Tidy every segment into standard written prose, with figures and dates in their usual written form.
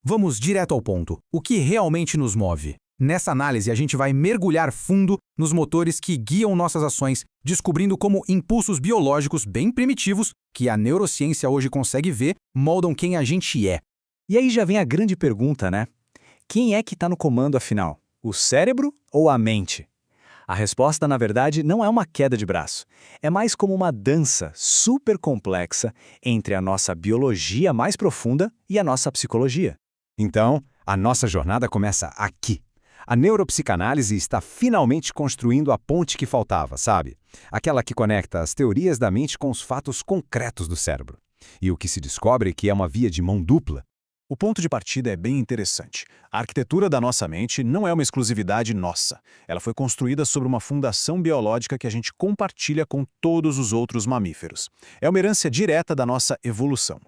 Vamos direto ao ponto. O que realmente nos move? Nessa análise, a gente vai mergulhar fundo nos motores que guiam nossas ações, descobrindo como impulsos biológicos bem primitivos, que a neurociência hoje consegue ver, moldam quem a gente é. E aí já vem a grande pergunta, né? Quem é que está no comando afinal? O cérebro ou a mente? A resposta, na verdade, não é uma queda de braço. É mais como uma dança super complexa entre a nossa biologia mais profunda e a nossa psicologia. Então, a nossa jornada começa aqui. A neuropsicanálise está finalmente construindo a ponte que faltava, sabe? Aquela que conecta as teorias da mente com os fatos concretos do cérebro. E o que se descobre é que é uma via de mão dupla. O ponto de partida é bem interessante. A arquitetura da nossa mente não é uma exclusividade nossa. Ela foi construída sobre uma fundação biológica que a gente compartilha com todos os outros mamíferos. É uma herança direta da nossa evolução.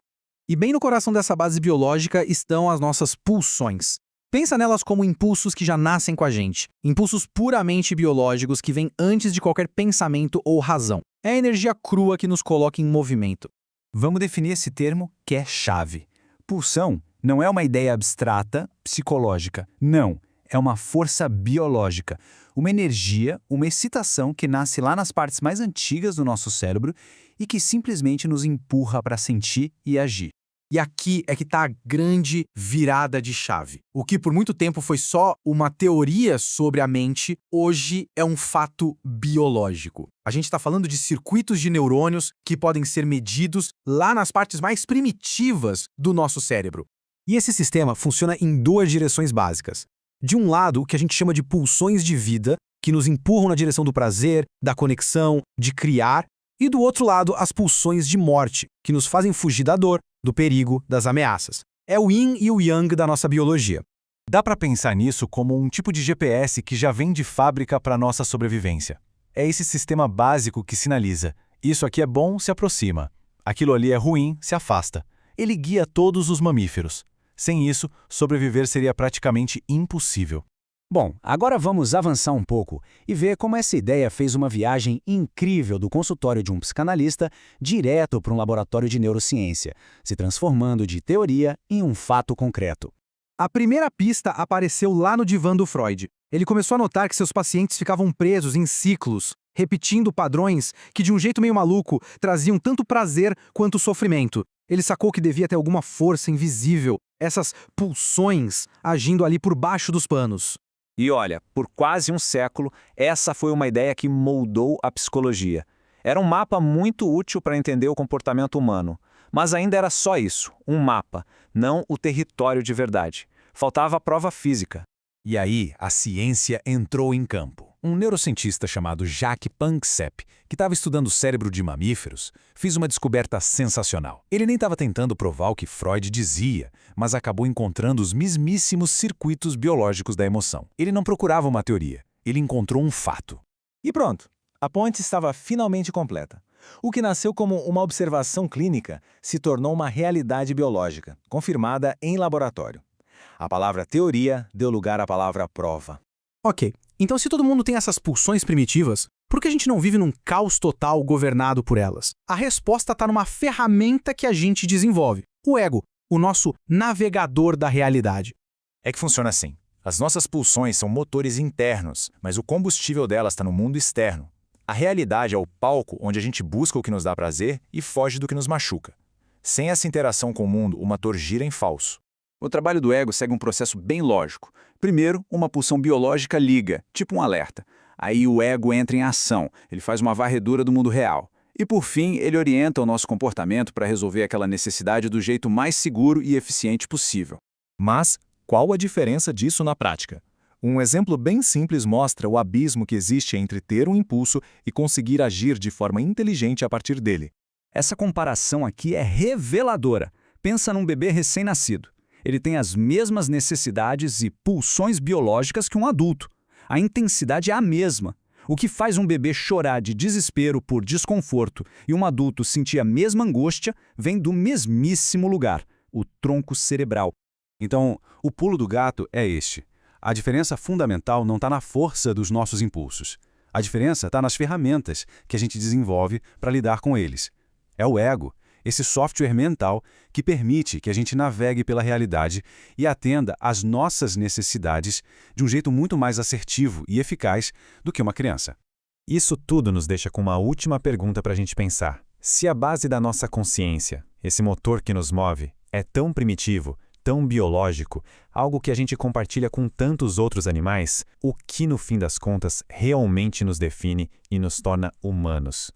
E bem no coração dessa base biológica estão as nossas pulsões. Pensa nelas como impulsos que já nascem com a gente. Impulsos puramente biológicos que vêm antes de qualquer pensamento ou razão. É a energia crua que nos coloca em movimento. Vamos definir esse termo que é chave. Pulsão não é uma ideia abstrata, psicológica. Não, é uma força biológica. Uma energia, uma excitação que nasce lá nas partes mais antigas do nosso cérebro e que simplesmente nos empurra para sentir e agir. E aqui é que está a grande virada de chave. O que por muito tempo foi só uma teoria sobre a mente, hoje é um fato biológico. A gente está falando de circuitos de neurônios que podem ser medidos lá nas partes mais primitivas do nosso cérebro. E esse sistema funciona em duas direções básicas. De um lado, o que a gente chama de pulsões de vida, que nos empurram na direção do prazer, da conexão, de criar, e do outro lado, as pulsões de morte, que nos fazem fugir da dor, do perigo, das ameaças. É o yin e o yang da nossa biologia. Dá para pensar nisso como um tipo de GPS que já vem de fábrica para nossa sobrevivência. É esse sistema básico que sinaliza: isso aqui é bom, se aproxima. Aquilo ali é ruim, se afasta. Ele guia todos os mamíferos. Sem isso, sobreviver seria praticamente impossível. Bom, agora vamos avançar um pouco e ver como essa ideia fez uma viagem incrível do consultório de um psicanalista direto para um laboratório de neurociência, se transformando de teoria em um fato concreto. A primeira pista apareceu lá no divã do Freud. Ele começou a notar que seus pacientes ficavam presos em ciclos, repetindo padrões que, de um jeito meio maluco, traziam tanto prazer quanto sofrimento. Ele sacou que devia ter alguma força invisível, essas pulsões agindo ali por baixo dos panos. E olha, por quase um século, essa foi uma ideia que moldou a psicologia. Era um mapa muito útil para entender o comportamento humano. Mas ainda era só isso, um mapa, não o território de verdade. Faltava a prova física. E aí, a ciência entrou em campo. Um neurocientista chamado Jacques Panksepp, que estava estudando o cérebro de mamíferos, fez uma descoberta sensacional. Ele nem estava tentando provar o que Freud dizia, mas acabou encontrando os mesmíssimos circuitos biológicos da emoção. Ele não procurava uma teoria, ele encontrou um fato. E pronto, a ponte estava finalmente completa. O que nasceu como uma observação clínica se tornou uma realidade biológica, confirmada em laboratório. A palavra teoria deu lugar à palavra prova. Ok, então se todo mundo tem essas pulsões primitivas, por que a gente não vive num caos total governado por elas? A resposta está numa ferramenta que a gente desenvolve, o ego, o nosso navegador da realidade. É que funciona assim. As nossas pulsões são motores internos, mas o combustível delas está no mundo externo. A realidade é o palco onde a gente busca o que nos dá prazer e foge do que nos machuca. Sem essa interação com o mundo, o motor gira em falso. O trabalho do ego segue um processo bem lógico. Primeiro, uma pulsão biológica liga, tipo um alerta. Aí o ego entra em ação, ele faz uma varredura do mundo real. E por fim, ele orienta o nosso comportamento para resolver aquela necessidade do jeito mais seguro e eficiente possível. Mas qual a diferença disso na prática? Um exemplo bem simples mostra o abismo que existe entre ter um impulso e conseguir agir de forma inteligente a partir dele. Essa comparação aqui é reveladora. Pensa num bebê recém-nascido. Ele tem as mesmas necessidades e pulsões biológicas que um adulto. A intensidade é a mesma. O que faz um bebê chorar de desespero por desconforto e um adulto sentir a mesma angústia vem do mesmíssimo lugar, o tronco cerebral. Então, o pulo do gato é este. A diferença fundamental não está na força dos nossos impulsos. A diferença está nas ferramentas que a gente desenvolve para lidar com eles. É o ego. esse software mental que permite que a gente navegue pela realidade e atenda às nossas necessidades de um jeito muito mais assertivo e eficaz do que uma criança. Isso tudo nos deixa com uma última pergunta para a gente pensar. Se a base da nossa consciência, esse motor que nos move, é tão primitivo, tão biológico, algo que a gente compartilha com tantos outros animais, o que no fim das contas realmente nos define e nos torna humanos?